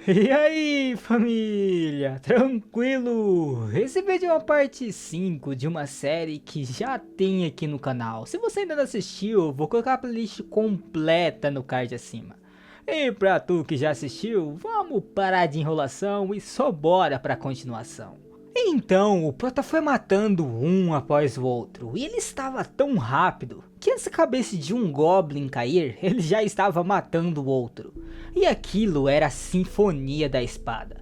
E aí, família, tranquilo? Esse vídeo é uma parte 5 de uma série que já tem aqui no canal. Se você ainda não assistiu, vou colocar a playlist completa no card acima. E pra tu que já assistiu, vamos parar de enrolação e só bora pra continuação. Então, o prota foi matando um após o outro, e ele estava tão rápido, que antes da cabeça de um Goblin cair, ele já estava matando o outro. E aquilo era a sinfonia da espada.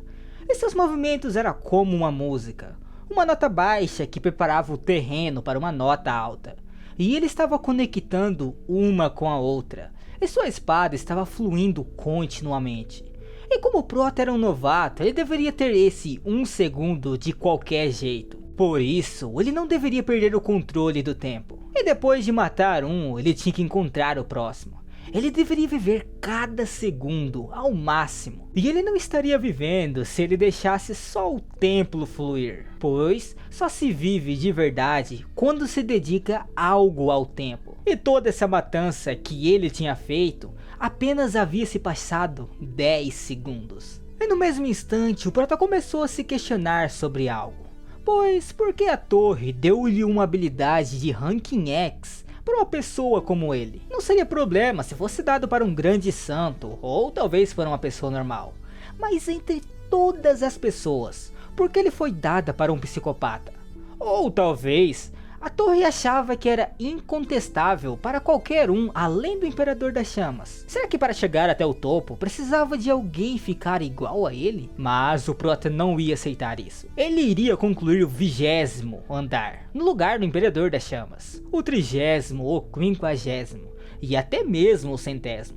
E seus movimentos eram como uma música, uma nota baixa que preparava o terreno para uma nota alta. E ele estava conectando uma com a outra, e sua espada estava fluindo continuamente. E como o prota era um novato, ele deveria ter esse 1 segundo de qualquer jeito. Por isso, ele não deveria perder o controle do tempo. E depois de matar um, ele tinha que encontrar o próximo. Ele deveria viver cada segundo ao máximo. E ele não estaria vivendo se ele deixasse só o tempo fluir. Pois só se vive de verdade quando se dedica algo ao tempo. E toda essa matança que ele tinha feito apenas havia se passado 10 segundos. E no mesmo instante o prota começou a se questionar sobre algo. Pois por que a torre deu-lhe uma habilidade de Ranking X para uma pessoa como ele? Não seria problema se fosse dado para um grande santo, ou talvez para uma pessoa normal. Mas entre todas as pessoas, por que ele foi dada para um psicopata? Ou talvez a torre achava que era incontestável para qualquer um além do Imperador das Chamas. Será que para chegar até o topo precisava de alguém ficar igual a ele? Mas o prota não ia aceitar isso. Ele iria concluir o 20º andar, no lugar do Imperador das Chamas, o 30º, o 50º e até mesmo o 100º.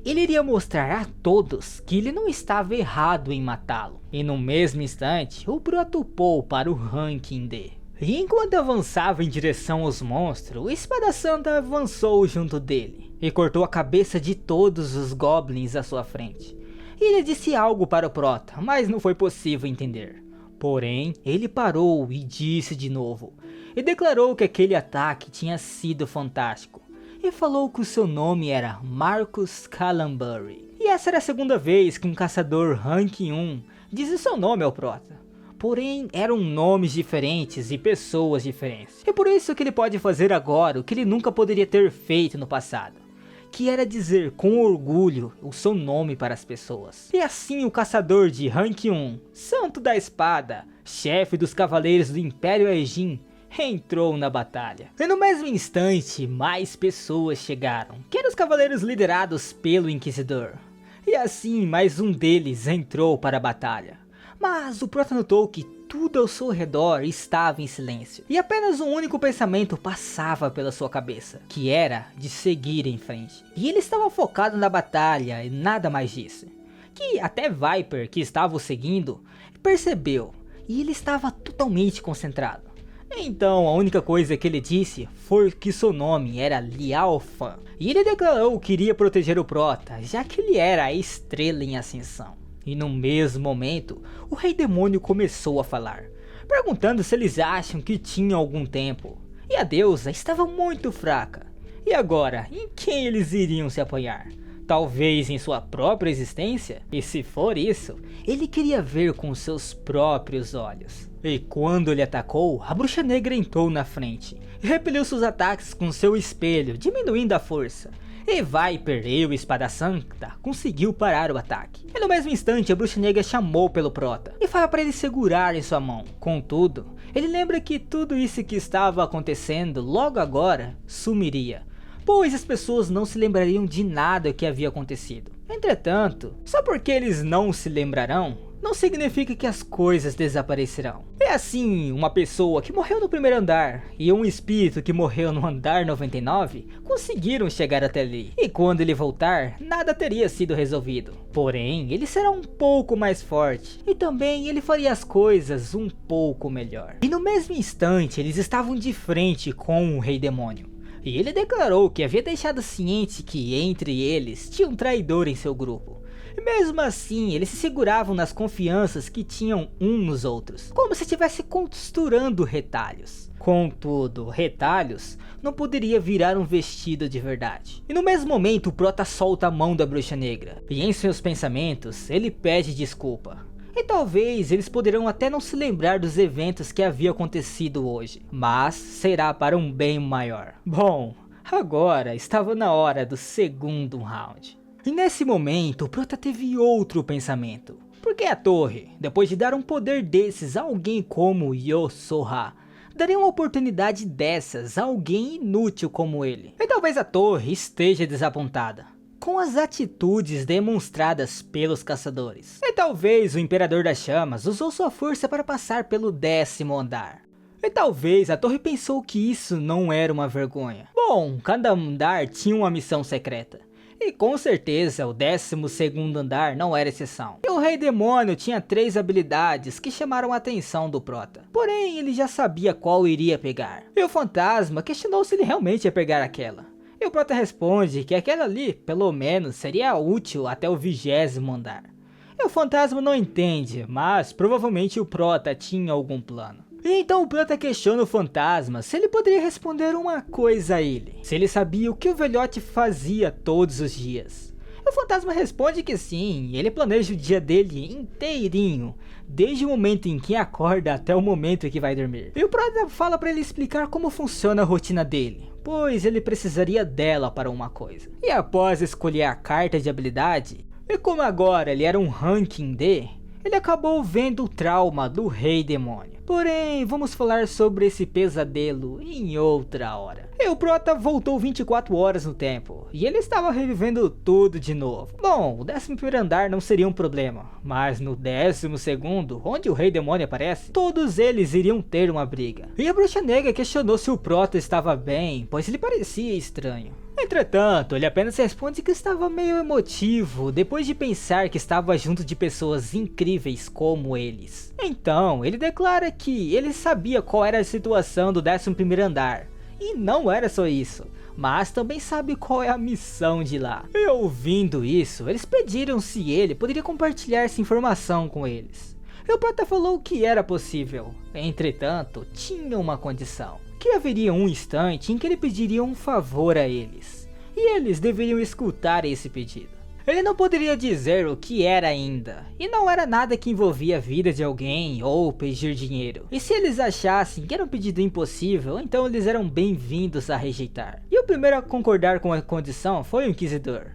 Ele iria mostrar a todos que ele não estava errado em matá-lo. E no mesmo instante, o prota upou para o ranking D. E enquanto avançava em direção aos monstros, o Espada Santa avançou junto dele e cortou a cabeça de todos os goblins à sua frente. E ele disse algo para o prota, mas não foi possível entender. Porém, ele parou e disse de novo, e declarou que aquele ataque tinha sido fantástico. E falou que o seu nome era Marcus Calambury. E essa era a segunda vez que um caçador ranking 1 disse seu nome ao prota. Porém, eram nomes diferentes e pessoas diferentes. E por isso que ele pode fazer agora o que ele nunca poderia ter feito no passado. Que era dizer com orgulho o seu nome para as pessoas. E assim o caçador de rank 1, Santo da Espada, chefe dos Cavaleiros do Império Aegin, entrou na batalha. E no mesmo instante, mais pessoas chegaram, que eram os cavaleiros liderados pelo Inquisidor. E assim, mais um deles entrou para a batalha. Mas o prota notou que tudo ao seu redor estava em silêncio. E apenas um único pensamento passava pela sua cabeça, que era de seguir em frente. E ele estava focado na batalha e nada mais disso. Que até Viper, que estava o seguindo, percebeu. E ele estava totalmente concentrado. Então a única coisa que ele disse foi que seu nome era Liao Fan. E ele declarou que iria proteger o prota, já que ele era a estrela em ascensão. E no mesmo momento, o Rei Demônio começou a falar, perguntando se eles acham que tinham algum tempo. E a deusa estava muito fraca. E agora, em quem eles iriam se apoiar? Talvez em sua própria existência? E se for isso, ele queria ver com seus próprios olhos. E quando ele atacou, a Bruxa Negra entrou na frente e repeliu seus ataques com seu espelho, diminuindo a força. E Viper e o Espada Santa conseguiu parar o ataque. E no mesmo instante a Bruxa Negra chamou pelo prota e fala para ele segurar em sua mão. Contudo, ele lembra que tudo isso que estava acontecendo logo agora sumiria, pois as pessoas não se lembrariam de nada que havia acontecido. Entretanto, só porque eles não se lembrarão, não significa que as coisas desaparecerão. É assim, uma pessoa que morreu no primeiro andar e um espírito que morreu no andar 99 conseguiram chegar até ali. E quando ele voltar, nada teria sido resolvido. Porém, ele será um pouco mais forte e também ele faria as coisas um pouco melhor. E no mesmo instante, eles estavam de frente com o Rei Demônio. E ele declarou que havia deixado ciente que entre eles tinha um traidor em seu grupo. E mesmo assim, eles se seguravam nas confianças que tinham um nos outros, como se estivesse costurando retalhos. Contudo, retalhos não poderia virar um vestido de verdade. E no mesmo momento, o Prota solta a mão da Bruxa Negra, e em seus pensamentos, ele pede desculpa. E talvez eles poderão até não se lembrar dos eventos que havia acontecido hoje, mas será para um bem maior. Bom, agora estava na hora do segundo round. E nesse momento, o Prota teve outro pensamento. Por que a torre, depois de dar um poder desses a alguém como Yosoha, daria uma oportunidade dessas a alguém inútil como ele? E talvez a torre esteja desapontada com as atitudes demonstradas pelos caçadores. E talvez o Imperador das Chamas usou sua força para passar pelo 10º andar. E talvez a torre pensou que isso não era uma vergonha. Bom, cada andar tinha uma missão secreta. E com certeza o 12º andar não era exceção. E o Rei Demônio tinha 3 habilidades que chamaram a atenção do Prota. Porém, ele já sabia qual iria pegar. E o Fantasma questionou se ele realmente ia pegar aquela. E o Prota responde que aquela ali, pelo menos, seria útil até o 20º andar. E o Fantasma não entende, mas provavelmente o Prota tinha algum plano. E então o Prota questiona o Fantasma se ele poderia responder uma coisa a ele. Se ele sabia o que o velhote fazia todos os dias. E o Fantasma responde que sim, ele planeja o dia dele inteirinho, desde o momento em que acorda até o momento em que vai dormir. E o Prota fala para ele explicar como funciona a rotina dele, pois ele precisaria dela para uma coisa. E após escolher a carta de habilidade, e como agora ele era um ranking D, ele acabou vendo o trauma do Rei Demônio. Porém, vamos falar sobre esse pesadelo em outra hora. E o Prota voltou 24 horas no tempo, e ele estava revivendo tudo de novo. Bom, o 11º andar não seria um problema, mas no 12º, onde o Rei Demônio aparece, todos eles iriam ter uma briga. E a Bruxa Negra questionou se o Prota estava bem, pois ele parecia estranho. Entretanto, ele apenas responde que estava meio emotivo depois de pensar que estava junto de pessoas incríveis como eles. Então, ele declara que ele sabia qual era a situação do 11º andar. E não era só isso, mas também sabe qual é a missão de lá. E ouvindo isso, eles pediram se ele poderia compartilhar essa informação com eles. E o Prota falou que era possível, entretanto, tinha uma condição. Que haveria um instante em que ele pediria um favor a eles, e eles deveriam escutar esse pedido. Ele não poderia dizer o que era ainda, e não era nada que envolvia a vida de alguém ou pedir dinheiro. E se eles achassem que era um pedido impossível, então eles eram bem-vindos a rejeitar. E o primeiro a concordar com a condição foi o Inquisidor.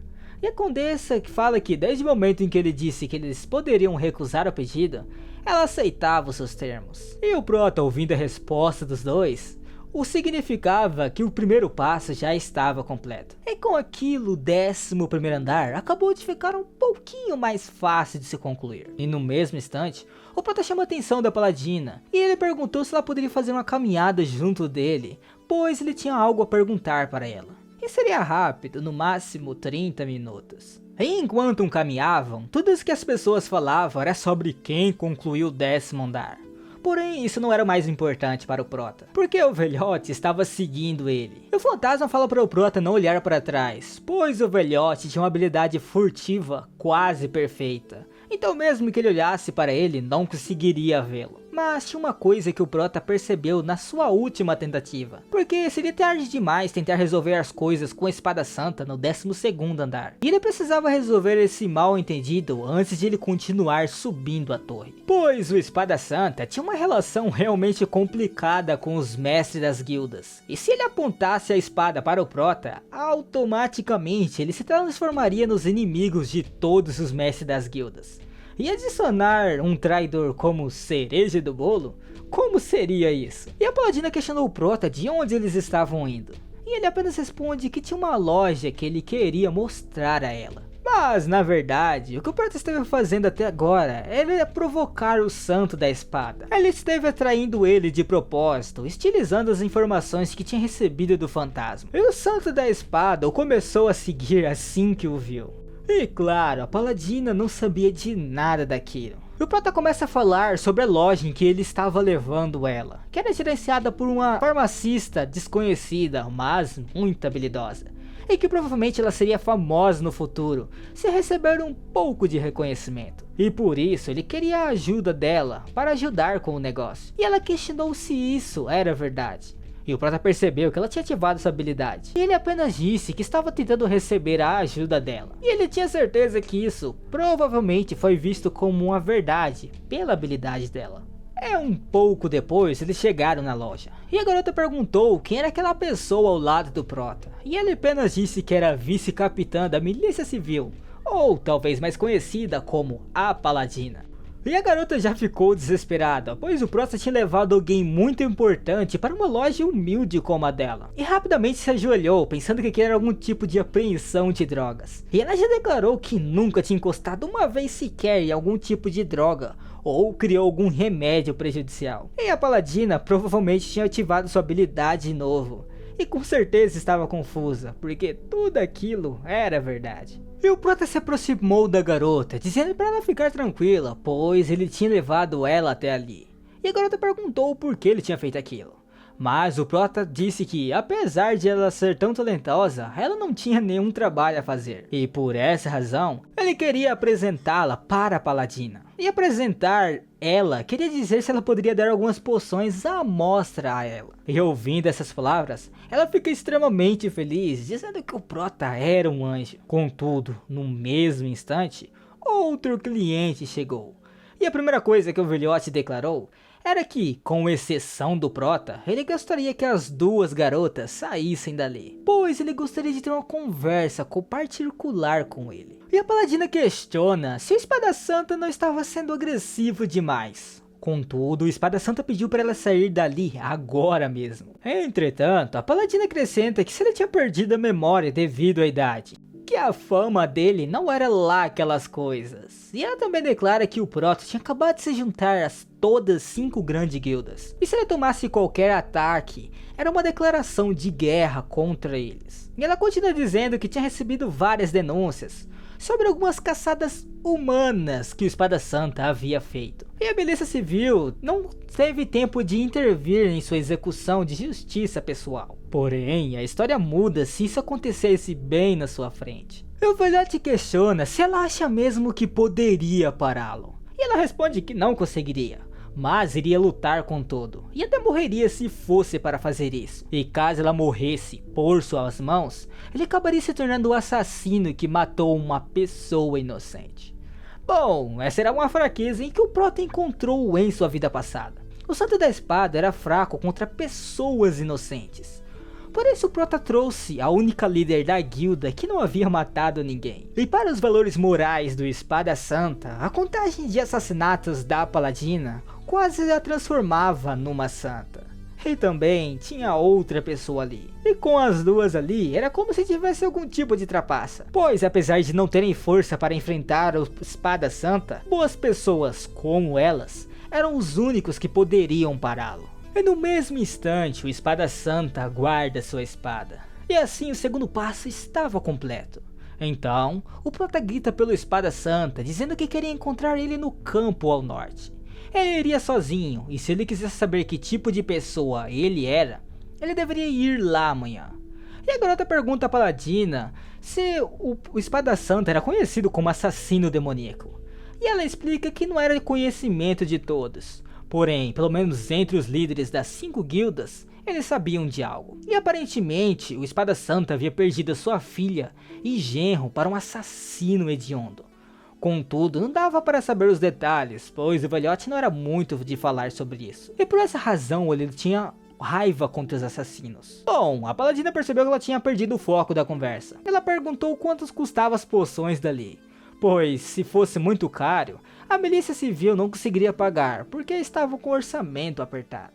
E a Condessa fala que desde o momento em que ele disse que eles poderiam recusar o pedido, ela aceitava os seus termos. E o Prota, ouvindo a resposta dos dois, o significava que o primeiro passo já estava completo. E com aquilo, o 11º andar acabou de ficar um pouquinho mais fácil de se concluir. E no mesmo instante, o Prota chama a atenção da Paladina, e ele perguntou se ela poderia fazer uma caminhada junto dele, pois ele tinha algo a perguntar para ela. E seria rápido, no máximo 30 minutos. E enquanto caminhavam, tudo o que as pessoas falavam era sobre quem concluiu o 10º andar. Porém, isso não era o mais importante para o Prota, porque o velhote estava seguindo ele. E o Fantasma fala para o Prota não olhar para trás, pois o velhote tinha uma habilidade furtiva quase perfeita. Então mesmo que ele olhasse para ele, não conseguiria vê-lo. Mas tinha uma coisa que o Prota percebeu na sua última tentativa. Porque seria tarde demais tentar resolver as coisas com a Espada Santa no 12º andar. E ele precisava resolver esse mal entendido antes de ele continuar subindo a torre. Pois o Espada Santa tinha uma relação realmente complicada com os mestres das guildas. E se ele apontasse a espada para o Prota, automaticamente ele se transformaria nos inimigos de todos os mestres das guildas. E adicionar um traidor como cereja do bolo? Como seria isso? E a Paladina questionou o Prota de onde eles estavam indo. E ele apenas responde que tinha uma loja que ele queria mostrar a ela. Mas, na verdade, o que o Prota esteve fazendo até agora era provocar o Santo da Espada. Ele esteve atraindo ele de propósito, estilizando as informações que tinha recebido do Fantasma. E o Santo da Espada o começou a seguir assim que o viu. E claro, a Paladina não sabia de nada daquilo. E o Prota começa a falar sobre a loja em que ele estava levando ela, que era gerenciada por uma farmacista desconhecida, mas muito habilidosa. e que provavelmente ela seria famosa no futuro, se receber um pouco de reconhecimento. E por isso ele queria a ajuda dela para ajudar com o negócio. E ela questionou se isso era verdade. E o Prota percebeu que ela tinha ativado sua habilidade. E ele apenas disse que estava tentando receber a ajuda dela. E ele tinha certeza que isso provavelmente foi visto como uma verdade pela habilidade dela. Um pouco depois eles chegaram na loja. E a garota perguntou quem era aquela pessoa ao lado do Prota. E ele apenas disse que era a vice-capitã da Milícia Civil. Ou talvez mais conhecida como a Paladina. E a garota já ficou desesperada, pois o Prota tinha levado alguém muito importante para uma loja humilde como a dela. E rapidamente se ajoelhou, pensando que era algum tipo de apreensão de drogas. E ela já declarou que nunca tinha encostado uma vez sequer em algum tipo de droga, ou criou algum remédio prejudicial. E a Paladina provavelmente tinha ativado sua habilidade de novo. E com certeza estava confusa, porque tudo aquilo era verdade. E o Prota se aproximou da garota, dizendo para ela ficar tranquila, pois ele tinha levado ela até ali. E a garota perguntou por que ele tinha feito aquilo. Mas o Prota disse que, apesar de ela ser tão talentosa, ela não tinha nenhum trabalho a fazer. E por essa razão, ele queria apresentá-la para a Paladina. E apresentar ela queria dizer se ela poderia dar algumas poções à amostra a ela. E ouvindo essas palavras, ela fica extremamente feliz, dizendo que o Prota era um anjo. Contudo, no mesmo instante, outro cliente chegou. E a primeira coisa que o velhote declarou era que, com exceção do Prota, ele gostaria que as duas garotas saíssem dali, pois ele gostaria de ter uma conversa particular com ele. E a Paladina questiona se o Espada Santa não estava sendo agressivo demais. Contudo, o Espada Santa pediu para ela sair dali agora mesmo. Entretanto, a Paladina acrescenta que se ele tinha perdido a memória devido à idade, que a fama dele não era lá aquelas coisas. E ela também declara que o Prota tinha acabado de se juntar às todas 5 grandes guildas. E se ele tomasse qualquer ataque, era uma declaração de guerra contra eles. E ela continua dizendo que tinha recebido várias denúncias sobre algumas caçadas humanas que o Espada Santa havia feito. E a Milícia Civil não teve tempo de intervir em sua execução de justiça pessoal. Porém, a história muda se isso acontecesse bem na sua frente. E o velhote questiona se ela acha mesmo que poderia pará-lo. E ela responde que não conseguiria, mas iria lutar com todo, e até morreria se fosse para fazer isso. E caso ela morresse por suas mãos, ele acabaria se tornando o assassino que matou uma pessoa inocente. Bom, essa era uma fraqueza em que o Prota encontrou em sua vida passada. O Santo da Espada era fraco contra pessoas inocentes. Por isso o Prota trouxe a única líder da guilda que não havia matado ninguém. E para os valores morais do Espada Santa, a contagem de assassinatos da Paladina quase a transformava numa santa. E também tinha outra pessoa ali. E com as duas ali, era como se tivesse algum tipo de trapaça. Pois apesar de não terem força para enfrentar o Espada Santa, boas pessoas como elas eram os únicos que poderiam pará-lo. E no mesmo instante, o Espada Santa guarda sua espada. E assim o segundo passo estava completo. Então, o Prota grita pelo Espada Santa, dizendo que queria encontrar ele no campo ao norte. Ele iria sozinho, e se ele quisesse saber que tipo de pessoa ele era, ele deveria ir lá amanhã. E a garota pergunta a Paladina se o Espada Santa era conhecido como assassino demoníaco. E ela explica que não era conhecimento de todos. Porém, pelo menos entre os líderes das 5 guildas, eles sabiam de algo. E aparentemente, o Espada Santa havia perdido sua filha e genro para um assassino hediondo. Contudo, não dava para saber os detalhes, pois o velhote não era muito de falar sobre isso. E por essa razão, ele tinha raiva contra os assassinos. Bom, a Paladina percebeu que ela tinha perdido o foco da conversa. Ela perguntou quantos custavam as poções dali. Pois, se fosse muito caro, a Milícia Civil não conseguiria pagar, porque estava com o orçamento apertado.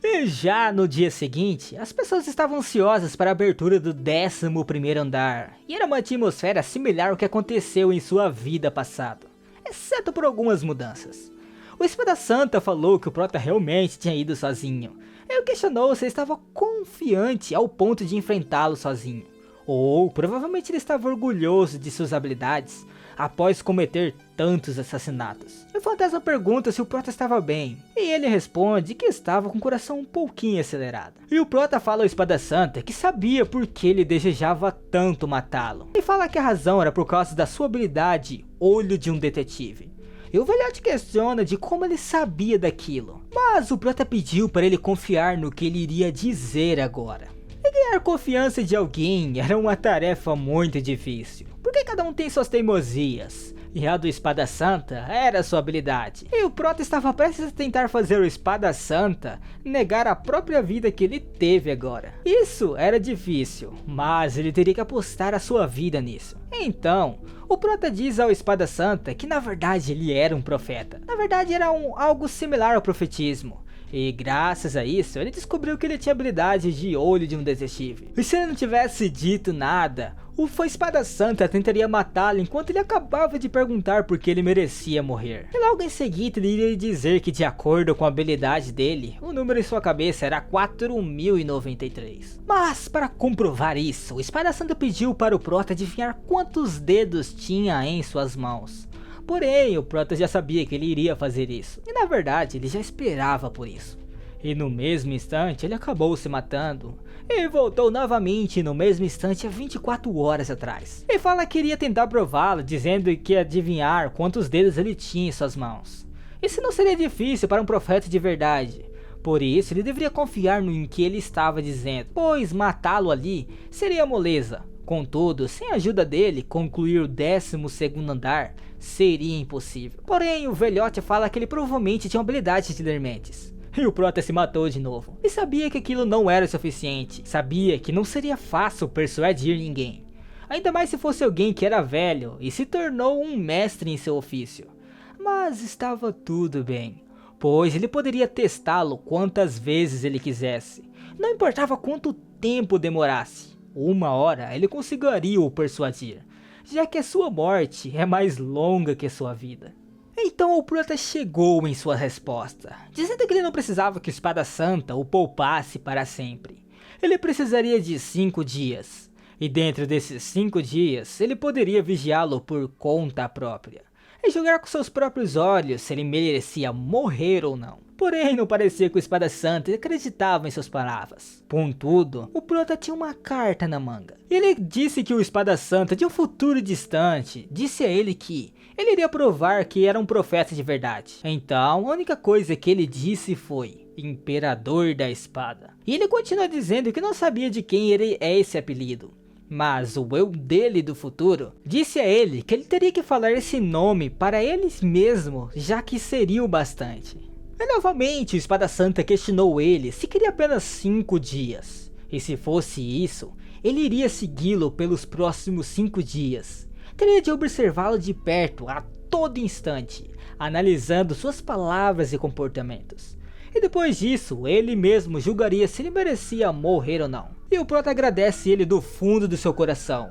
E já no dia seguinte, as pessoas estavam ansiosas para a abertura do 11º andar, e era uma atmosfera similar ao que aconteceu em sua vida passada, exceto por algumas mudanças. O Espada Santa falou que o Prota realmente tinha ido sozinho. Ele questionou se ele estava confiante ao ponto de enfrentá-lo sozinho. Ou provavelmente ele estava orgulhoso de suas habilidades, após cometer tantos assassinatos. E o fantasma pergunta se o Prota estava bem, e ele responde que estava com o coração um pouquinho acelerado. E o Prota fala ao Espada Santa que sabia por que ele desejava tanto matá-lo, e fala que a razão era por causa da sua habilidade Olho de um Detetive. E o velhote questiona de como ele sabia daquilo, mas o Prota pediu para ele confiar no que ele iria dizer agora. E ganhar confiança de alguém era uma tarefa muito difícil, porque cada um tem suas teimosias, e a do Espada Santa era sua habilidade. E o Prota estava prestes a tentar fazer o Espada Santa negar a própria vida que ele teve agora. Isso era difícil, mas ele teria que apostar a sua vida nisso. Então, o Prota diz ao Espada Santa que na verdade ele era um profeta. Na verdade era algo similar ao profetismo. E graças a isso, ele descobriu que ele tinha habilidade de Olho de um Detetive. E se ele não tivesse dito nada, o Espada Santa tentaria matá-lo enquanto ele acabava de perguntar por que ele merecia morrer. E logo em seguida ele iria dizer que, de acordo com a habilidade dele, o número em sua cabeça era 4093. Mas para comprovar isso, o Espada Santa pediu para o Prota adivinhar quantos dedos tinha em suas mãos. Porém, o Prota já sabia que ele iria fazer isso, e na verdade ele já esperava por isso. E no mesmo instante ele acabou se matando, e voltou novamente no mesmo instante há 24 horas atrás. E fala que iria tentar prová-lo, dizendo que ia adivinhar quantos dedos ele tinha em suas mãos. Isso não seria difícil para um profeta de verdade, por isso ele deveria confiar no que ele estava dizendo, pois matá-lo ali seria moleza. Contudo, sem a ajuda dele, concluir o 12º andar seria impossível. Porém, o velhote fala que ele provavelmente tinha habilidade de ler mentes. E o Prota se matou de novo. E sabia que aquilo não era o suficiente. Sabia que não seria fácil persuadir ninguém. Ainda mais se fosse alguém que era velho e se tornou um mestre em seu ofício. Mas estava tudo bem, pois ele poderia testá-lo quantas vezes ele quisesse. Não importava quanto tempo demorasse. 1 hora ele conseguiria o persuadir, já que a sua morte é mais longa que a sua vida. Então o Prota chegou em sua resposta, dizendo que ele não precisava que o Espada Santa o poupasse para sempre. Ele precisaria de 5 dias, e dentro desses 5 dias ele poderia vigiá-lo por conta própria, e julgar com seus próprios olhos se ele merecia morrer ou não. Porém, não parecia que o Espada Santa acreditava em suas palavras. Contudo, o Prota tinha uma carta na manga. Ele disse que o Espada Santa, de um futuro distante, disse a ele que ele iria provar que era um profeta de verdade. Então, a única coisa que ele disse foi Imperador da Espada. E ele continua dizendo que não sabia de quem é esse apelido. Mas o eu dele do futuro disse a ele que ele teria que falar esse nome para ele mesmo, já que seria o bastante. E novamente o Espada Santa questionou ele se queria apenas 5 dias. E se fosse isso, ele iria segui-lo pelos próximos 5 dias. Teria de observá-lo de perto a todo instante, analisando suas palavras e comportamentos. E depois disso, ele mesmo julgaria se ele merecia morrer ou não. E o Prota agradece ele do fundo do seu coração.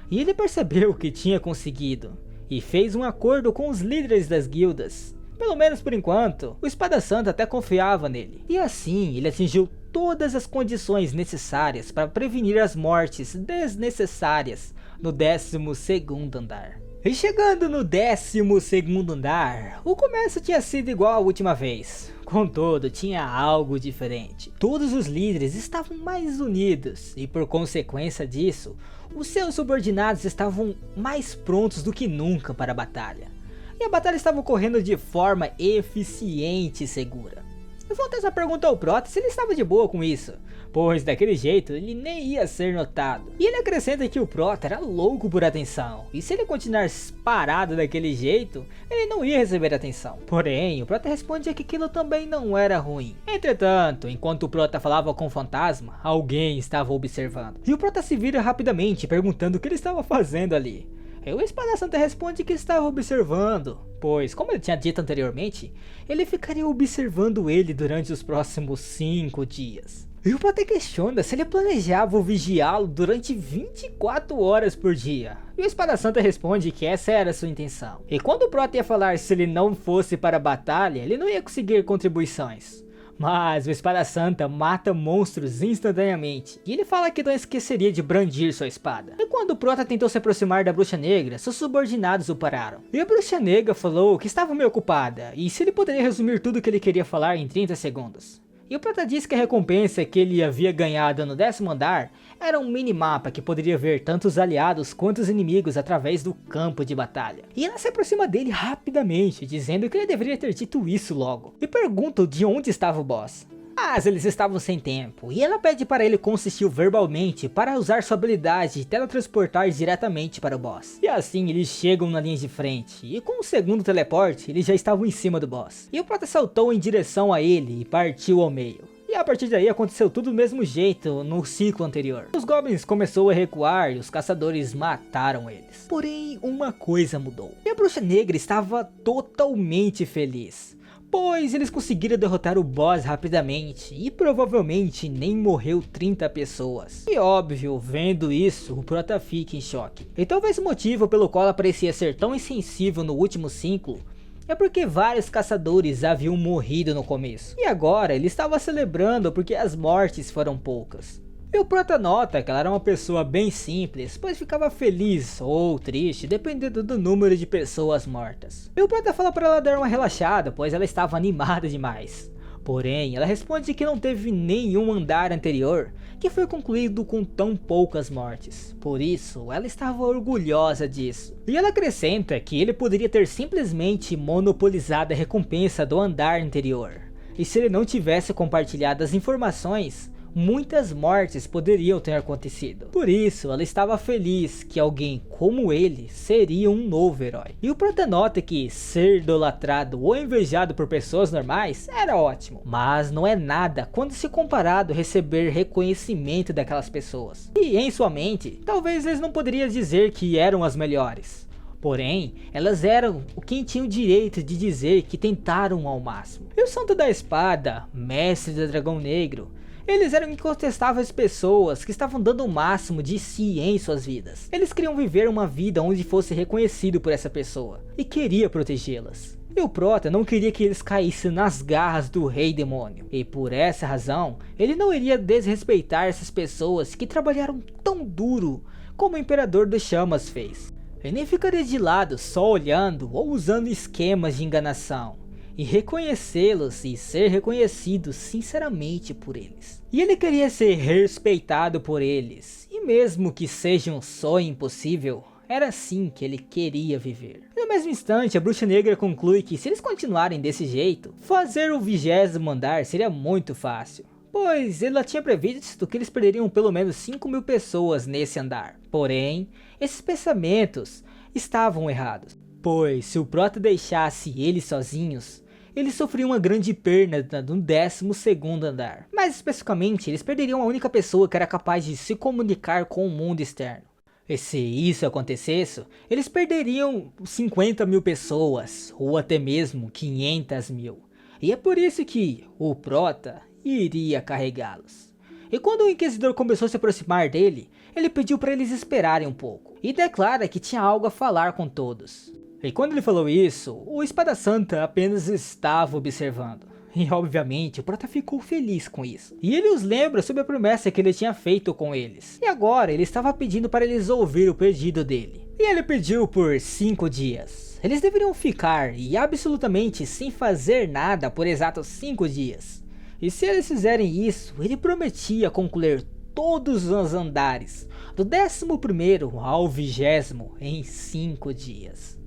E ele percebeu que tinha conseguido, e fez um acordo com os líderes das guildas. Pelo menos por enquanto, o Espada Santa até confiava nele. E assim, ele atingiu todas as condições necessárias para prevenir as mortes desnecessárias no 12º andar. E chegando no 12º andar, o começo tinha sido igual à última vez. Contudo, tinha algo diferente. Todos os líderes estavam mais unidos e por consequência disso, os seus subordinados estavam mais prontos do que nunca para a batalha. E a batalha estava ocorrendo de forma eficiente e segura. O fantasma perguntou ao Prota se ele estava de boa com isso, pois daquele jeito ele nem ia ser notado. E ele acrescenta que o Prota era louco por atenção, e se ele continuar parado daquele jeito, ele não ia receber atenção. Porém, o Prota respondia que aquilo também não era ruim. Entretanto, enquanto o Prota falava com o fantasma, alguém estava observando. E o Prota se vira rapidamente perguntando o que ele estava fazendo ali. E o Espada Santa responde que estava observando, pois, como ele tinha dito anteriormente, ele ficaria observando ele durante os próximos 5 dias. E o Prota questiona se ele planejava vigiá-lo durante 24 horas por dia. E o Espada Santa responde que essa era a sua intenção. E quando o Prota ia falar se ele não fosse para a batalha, ele não ia conseguir contribuições. Mas o Espada Santa mata monstros instantaneamente, e ele fala que não esqueceria de brandir sua espada. E quando o Prota tentou se aproximar da Bruxa Negra, seus subordinados o pararam. E a Bruxa Negra falou que estava meio ocupada, e se ele poderia resumir tudo o que ele queria falar em 30 segundos. E o Prota disse que a recompensa que ele havia ganhado no 10º andar era um minimapa que poderia ver tanto os aliados quanto os inimigos através do campo de batalha. E ela se aproxima dele rapidamente, dizendo que ele deveria ter dito isso logo. E pergunta de onde estava o boss. Mas eles estavam sem tempo, e ela pede para ele consistir verbalmente para usar sua habilidade de teletransportar diretamente para o boss. E assim eles chegam na linha de frente, e com o segundo teleporte eles já estavam em cima do boss. E o Prota saltou em direção a ele e partiu ao meio. E a partir daí aconteceu tudo do mesmo jeito no ciclo anterior. Os Goblins começaram a recuar e os caçadores mataram eles. Porém, uma coisa mudou. E a Bruxa Negra estava totalmente feliz, pois eles conseguiram derrotar o boss rapidamente e provavelmente nem morreu 30 pessoas. E óbvio, vendo isso, o Prota fica em choque. E talvez o motivo pelo qual ela parecia ser tão insensível no último ciclo é porque vários caçadores haviam morrido no começo. E agora ele estava celebrando porque as mortes foram poucas. E o Prota nota que ela era uma pessoa bem simples, pois ficava feliz ou triste dependendo do número de pessoas mortas. E o Prota fala para ela dar uma relaxada, pois ela estava animada demais. Porém, ela responde que não teve nenhum andar anterior que foi concluído com tão poucas mortes. Por isso, ela estava orgulhosa disso. E ela acrescenta que ele poderia ter simplesmente monopolizado a recompensa do andar anterior. E se ele não tivesse compartilhado as informações, muitas mortes poderiam ter acontecido. Por isso, ela estava feliz que alguém como ele seria um novo herói. E o Prota nota que ser idolatrado ou invejado por pessoas normais era ótimo, mas não é nada quando se comparado a receber reconhecimento daquelas pessoas. E em sua mente, talvez eles não poderiam dizer que eram as melhores. Porém, elas eram quem tinha o direito de dizer que tentaram ao máximo. E o Santo da Espada, mestre do Dragão Negro, eles eram incontestáveis pessoas que estavam dando o máximo de si em suas vidas. Eles queriam viver uma vida onde fosse reconhecido por essa pessoa e queria protegê-las. E o Prota não queria que eles caíssem nas garras do Rei Demônio. E por essa razão, ele não iria desrespeitar essas pessoas que trabalharam tão duro como o Imperador das Chamas fez. Ele nem ficaria de lado só olhando ou usando esquemas de enganação. E reconhecê-los e ser reconhecido sinceramente por eles. E ele queria ser respeitado por eles, e mesmo que seja um sonho impossível, era assim que ele queria viver. E no mesmo instante, a Bruxa Negra conclui que se eles continuarem desse jeito, fazer o 20º andar seria muito fácil, pois ela tinha previsto que eles perderiam pelo menos 5.000 pessoas nesse andar. Porém, esses pensamentos estavam errados, pois se o Prota deixasse eles sozinhos, eles sofriam uma grande perda no 12º andar. Mais especificamente, eles perderiam a única pessoa que era capaz de se comunicar com o mundo externo. E se isso acontecesse, eles perderiam 50.000 pessoas, ou até mesmo 500.000. E é por isso que o Prota iria carregá-los. E quando o Inquisidor começou a se aproximar dele, ele pediu para eles esperarem um pouco, e declara que tinha algo a falar com todos. E quando ele falou isso, o Espada Santa apenas estava observando. E obviamente o Prota ficou feliz com isso. E ele os lembra sobre a promessa que ele tinha feito com eles. E agora ele estava pedindo para eles ouvir o pedido dele. E ele pediu por 5 dias. Eles deveriam ficar e absolutamente sem fazer nada por exatos 5 dias. E se eles fizerem isso, ele prometia concluir todos os andares, do 11º ao 20º em 5 dias.